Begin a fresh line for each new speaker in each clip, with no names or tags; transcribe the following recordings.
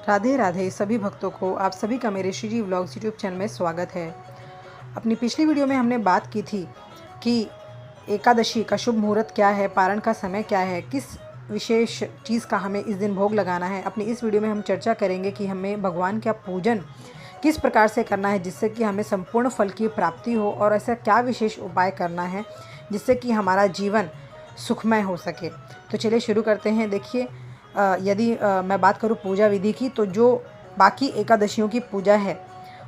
राधे राधे सभी भक्तों को आप सभी का मेरे श्रीजी व्लॉग्स यूट्यूब चैनल में स्वागत है। अपनी पिछली वीडियो में हमने बात की थी कि एकादशी का शुभ मुहूर्त क्या है, पारण का समय क्या है, किस विशेष चीज़ का हमें इस दिन भोग लगाना है। अपनी इस वीडियो में हम चर्चा करेंगे कि हमें भगवान का पूजन किस प्रकार से करना है जिससे कि हमें संपूर्ण फल की प्राप्ति हो, और ऐसा क्या विशेष उपाय करना है जिससे कि हमारा जीवन सुखमय हो सके। तो चलिए शुरू करते हैं। देखिए, यदि मैं बात करूँ पूजा विधि की, तो जो बाकी एकादशियों की पूजा है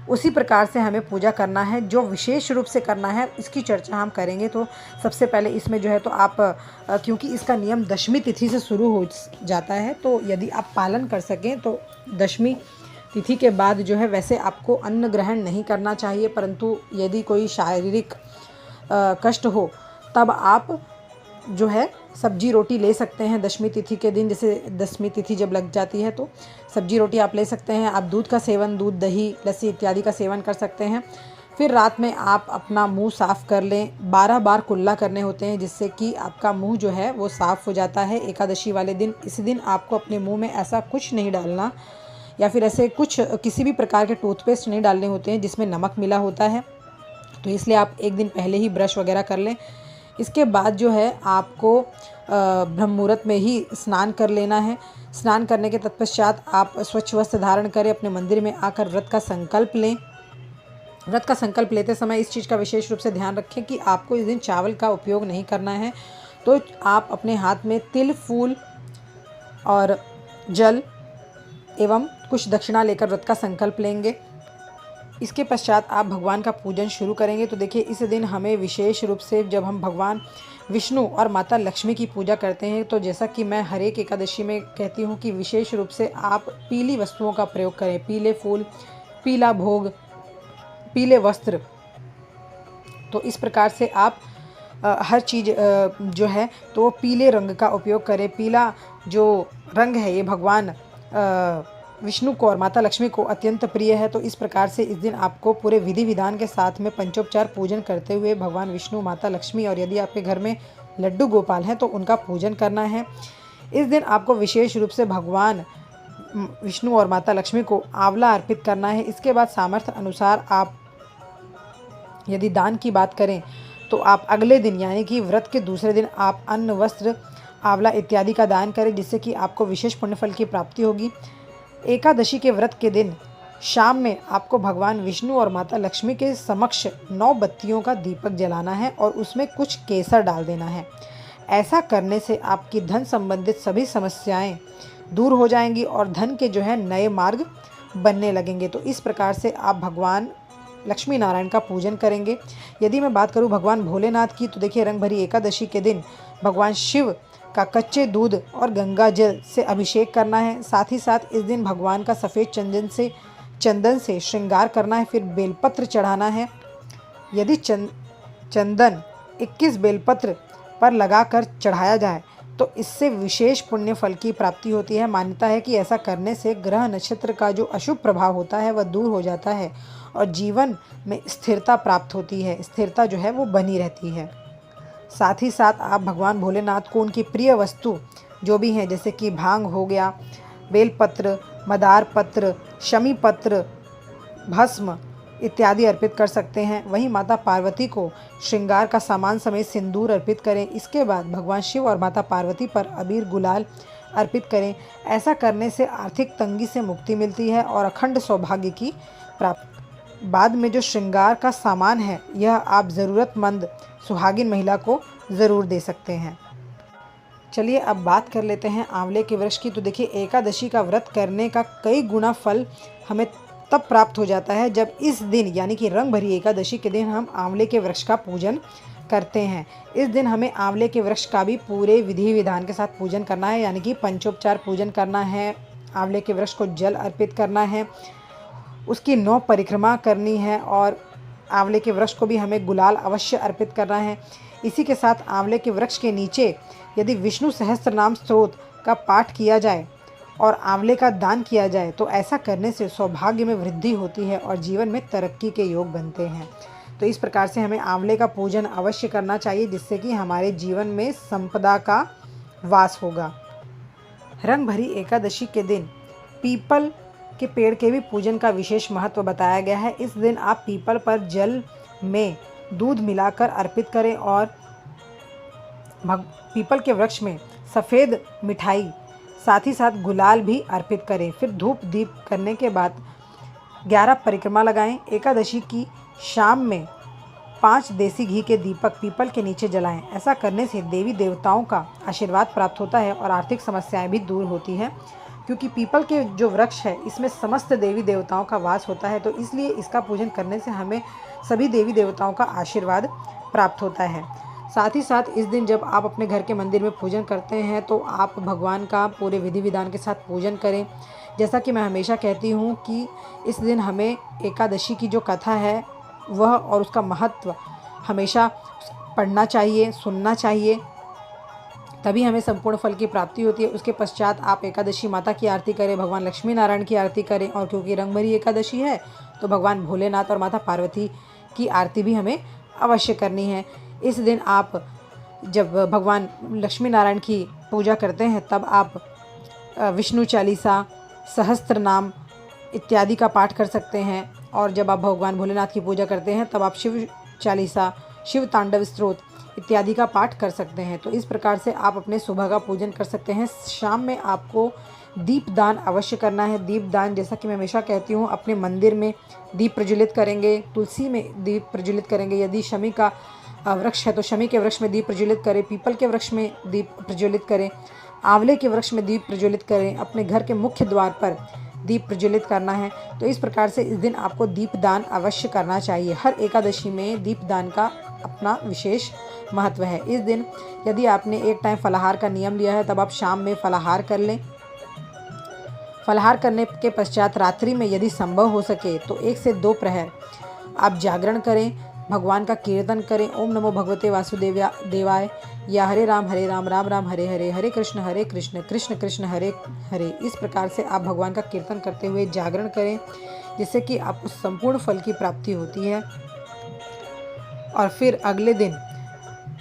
उसी प्रकार से हमें पूजा करना है। जो विशेष रूप से करना है इसकी चर्चा हम करेंगे। तो सबसे पहले इसमें जो है तो आप क्योंकि इसका नियम दशमी तिथि से शुरू हो जाता है, तो यदि आप पालन कर सकें तो दशमी तिथि के बाद जो है वैसे आपको अन्न ग्रहण नहीं करना चाहिए, परंतु यदि कोई शारीरिक कष्ट हो तब आप जो है सब्जी रोटी ले सकते हैं दशमी तिथि के दिन। जैसे दशमी तिथि जब लग जाती है तो सब्जी रोटी आप ले सकते हैं। आप दूध का सेवन, दूध, दही, लस्सी इत्यादि का सेवन कर सकते हैं। फिर रात में आप अपना मुंह साफ़ कर लें। 12 बार कुल्ला करने होते हैं जिससे कि आपका मुंह जो है वो साफ़ हो जाता है एकादशी वाले दिन। इस दिन आपको अपने मुंह में ऐसा कुछ नहीं डालना, या फिर ऐसे कुछ किसी भी प्रकार के टूथपेस्ट नहीं डालने होते हैं जिसमें नमक मिला होता है। तो इसलिए आप एक दिन पहले ही ब्रश वगैरह कर लें। इसके बाद जो है आपको ब्रह्म मुहूर्त में ही स्नान कर लेना है। स्नान करने के तत्पश्चात आप स्वच्छ वस्त्र धारण करें, अपने मंदिर में आकर व्रत का संकल्प लें। व्रत का संकल्प लेते समय इस चीज़ का विशेष रूप से ध्यान रखें कि आपको इस दिन चावल का उपयोग नहीं करना है। तो आप अपने हाथ में तिल, फूल और जल एवं कुछ दक्षिणा लेकर व्रत का संकल्प लेंगे। इसके पश्चात आप भगवान का पूजन शुरू करेंगे। तो देखिए, इस दिन हमें विशेष रूप से जब हम भगवान विष्णु और माता लक्ष्मी की पूजा करते हैं, तो जैसा कि मैं हर एक एकादशी में कहती हूँ कि विशेष रूप से आप पीली वस्तुओं का प्रयोग करें। पीले फूल, पीला भोग, पीले वस्त्र। तो इस प्रकार से आप हर चीज़ जो है तो पीले रंग का उपयोग करें। पीला जो रंग है ये भगवान विष्णु को और माता लक्ष्मी को अत्यंत प्रिय है। तो इस प्रकार से इस दिन आपको पूरे विधि विधान के साथ में पंचोपचार पूजन करते हुए भगवान विष्णु, माता लक्ष्मी, और यदि आपके घर में लड्डू गोपाल हैं तो उनका पूजन करना है। इस दिन आपको विशेष रूप से भगवान विष्णु और माता लक्ष्मी को आंवला अर्पित करना है। इसके बाद सामर्थ्य अनुसार आप यदि दान की बात करें तो आप अगले दिन यानी कि व्रत के दूसरे दिन आप अन्न, वस्त्र, आंवला इत्यादि का दान करें जिससे कि आपको विशेष पुण्यफल की प्राप्ति होगी। एकादशी के व्रत के दिन शाम में आपको भगवान विष्णु और माता लक्ष्मी के समक्ष 9 बत्तियों का दीपक जलाना है और उसमें कुछ केसर डाल देना है। ऐसा करने से आपकी धन संबंधित सभी समस्याएं दूर हो जाएंगी और धन के जो है नए मार्ग बनने लगेंगे। तो इस प्रकार से आप भगवान लक्ष्मी नारायण का पूजन करेंगे। यदि मैं बात करूं भगवान भोलेनाथ की, तो देखिए, रंग भरी एकादशी के दिन भगवान शिव का कच्चे दूध और गंगा जल से अभिषेक करना है। साथ ही साथ इस दिन भगवान का सफ़ेद चंदन से श्रृंगार करना है। फिर बेलपत्र चढ़ाना है। यदि चंदन 21 बेलपत्र पर लगाकर चढ़ाया जाए तो इससे विशेष पुण्य फल की प्राप्ति होती है। मान्यता है कि ऐसा करने से ग्रह नक्षत्र का जो अशुभ प्रभाव होता है वह दूर हो जाता है और जीवन में स्थिरता प्राप्त होती है। स्थिरता जो है वो बनी रहती है। साथ ही साथ आप भगवान भोलेनाथ को उनकी प्रिय वस्तु जो भी हैं, जैसे कि भांग हो गया, बेलपत्र, मदार पत्र, शमी पत्र, भस्म इत्यादि अर्पित कर सकते हैं। वहीं माता पार्वती को श्रृंगार का सामान समेत सिंदूर अर्पित करें। इसके बाद भगवान शिव और माता पार्वती पर अबीर गुलाल अर्पित करें। ऐसा करने से आर्थिक तंगी से मुक्ति मिलती है और अखंड सौभाग्य की प्राप्ति। बाद में जो श्रृंगार का सामान है यह आप ज़रूरतमंद सुहागिन महिला को ज़रूर दे सकते हैं। चलिए अब बात कर लेते हैं आंवले के वृक्ष की। तो देखिए, एकादशी का व्रत करने का कई गुना फल हमें तब प्राप्त हो जाता है जब इस दिन यानी कि रंग भरी एकादशी के दिन हम आंवले के वृक्ष का पूजन करते हैं। इस दिन हमें आंवले के वृक्ष का भी पूरे विधि विधान के साथ पूजन करना है, यानी कि पंचोपचार पूजन करना है। आंवले के वृक्ष को जल अर्पित करना है, उसकी 9 परिक्रमा करनी है और आंवले के वृक्ष को भी हमें गुलाल अवश्य अर्पित करना है। इसी के साथ आंवले के वृक्ष के नीचे यदि विष्णु सहस्त्रनाम स्तोत्र का पाठ किया जाए और आंवले का दान किया जाए तो ऐसा करने से सौभाग्य में वृद्धि होती है और जीवन में तरक्की के योग बनते हैं। तो इस प्रकार से हमें आंवले का पूजन अवश्य करना चाहिए जिससे कि हमारे जीवन में संपदा का वास होगा। रंग भरी एकादशी के दिन पीपल के पेड़ के भी पूजन का विशेष महत्व बताया गया है। इस दिन आप पीपल पर जल में दूध मिलाकर अर्पित करें और पीपल के वृक्ष में सफ़ेद मिठाई साथ ही साथ गुलाल भी अर्पित करें। फिर धूप दीप करने के बाद 11 परिक्रमा लगाएं। एकादशी की शाम में 5 देसी घी के दीपक पीपल के नीचे जलाएं। ऐसा करने से देवी देवताओं का आशीर्वाद प्राप्त होता है और आर्थिक समस्याएं भी दूर होती हैं, क्योंकि पीपल के जो वृक्ष है इसमें समस्त देवी देवताओं का वास होता है। तो इसलिए इसका पूजन करने से हमें सभी देवी देवताओं का आशीर्वाद प्राप्त होता है। साथ ही साथ इस दिन जब आप अपने घर के मंदिर में पूजन करते हैं तो आप भगवान का पूरे विधि विधान के साथ पूजन करें। जैसा कि मैं हमेशा कहती हूँ कि इस दिन हमें एकादशी की जो कथा है वह और उसका महत्व हमेशा पढ़ना चाहिए, सुनना चाहिए, तभी हमें संपूर्ण फल की प्राप्ति होती है। उसके पश्चात आप एकादशी माता की आरती करें, भगवान लक्ष्मी नारायण की आरती करें, और क्योंकि रंगभरी एकादशी है तो भगवान भोलेनाथ और माता पार्वती की आरती भी हमें अवश्य करनी है। इस दिन आप जब भगवान लक्ष्मी नारायण की पूजा करते हैं तब आप विष्णु चालीसा, सहस्त्र नाम इत्यादि का पाठ कर सकते हैं, और जब आप भगवान भोलेनाथ की पूजा करते हैं तब आप शिव चालीसा, शिव तांडव स्तोत्र इत्यादि का पाठ कर सकते हैं। तो इस प्रकार से आप अपने सुबह का पूजन कर सकते हैं। शाम में आपको दीपदान अवश्य करना है। दीपदान, जैसा कि मैं हमेशा कहती हूँ, अपने मंदिर में दीप प्रज्वलित करेंगे, तुलसी में दीप प्रज्वलित करेंगे, यदि शमी का वृक्ष है तो शमी के वृक्ष में दीप प्रज्वलित करें, पीपल के वृक्ष में दीप प्रज्वलित करें, आंवले के वृक्ष में दीप प्रज्वलित करें, अपने घर के मुख्य द्वार पर दीप प्रज्वलित करना है। तो इस प्रकार से इस दिन आपको दीपदान अवश्य करना चाहिए। हर एकादशी में दीपदान का अपना विशेष महत्व है। इस दिन यदि आपने एक टाइम फलाहार का नियम लिया है तब आप शाम में फलाहार कर लें। फलाहार करने के पश्चात रात्रि में यदि संभव हो सके तो 1 से 2 प्रहर आप जागरण करें, भगवान का कीर्तन करें, ओम नमो भगवते वासुदेवाय, या हरे राम राम राम हरे हरे, हरे कृष्ण कृष्ण कृष्ण हरे हरे। इस प्रकार से आप भगवान का कीर्तन करते हुए जागरण करें, जिससे कि आपको संपूर्ण फल की प्राप्ति होती है। और फिर अगले दिन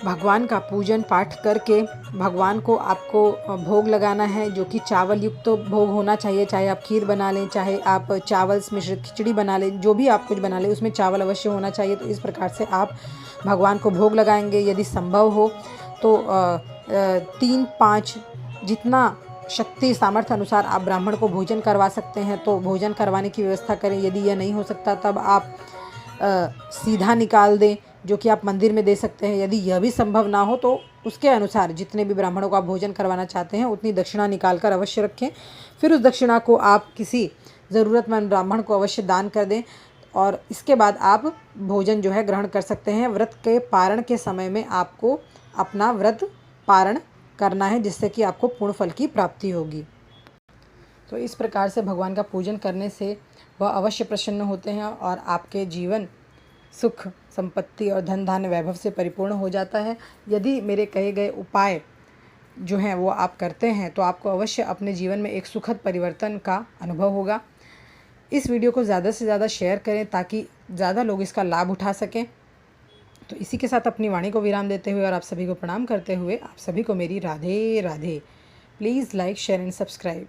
भगवान का पूजन पाठ करके भगवान को आपको भोग लगाना है, जो कि चावल युक्त तो भोग होना चाहिए। चाहे आप खीर बना लें, चाहे आप चावल मिश्रित खिचड़ी बना लें, जो भी आप कुछ बना लें उसमें चावल अवश्य होना चाहिए। तो इस प्रकार से आप भगवान को भोग लगाएंगे। यदि संभव हो तो 3-5 जितना शक्ति सामर्थ्य अनुसार आप ब्राह्मण को भोजन करवा सकते हैं तो भोजन करवाने की व्यवस्था करें। यदि यह नहीं हो सकता तब आप सीधा निकाल दें, जो कि आप मंदिर में दे सकते हैं। यदि यह भी संभव ना हो तो उसके अनुसार जितने भी ब्राह्मणों को आप भोजन करवाना चाहते हैं उतनी दक्षिणा निकाल कर अवश्य रखें। फिर उस दक्षिणा को आप किसी ज़रूरतमंद ब्राह्मण को अवश्य दान कर दें, और इसके बाद आप भोजन जो है ग्रहण कर सकते हैं। व्रत के पारण के समय में आपको अपना व्रत पारण करना है, जिससे कि आपको पूर्ण फल की प्राप्ति होगी। तो इस प्रकार से भगवान का पूजन करने से वह अवश्य प्रसन्न होते हैं और आपके जीवन सुख, संपत्ति और धन धान्य वैभव से परिपूर्ण हो जाता है। यदि मेरे कहे गए उपाय जो हैं वो आप करते हैं तो आपको अवश्य अपने जीवन में एक सुखद परिवर्तन का अनुभव होगा। इस वीडियो को ज़्यादा से ज़्यादा शेयर करें ताकि ज़्यादा लोग इसका लाभ उठा सकें। तो इसी के साथ अपनी वाणी को विराम देते हुए और आप सभी को प्रणाम करते हुए आप सभी को मेरी Radhe Radhe. Please like, share and subscribe.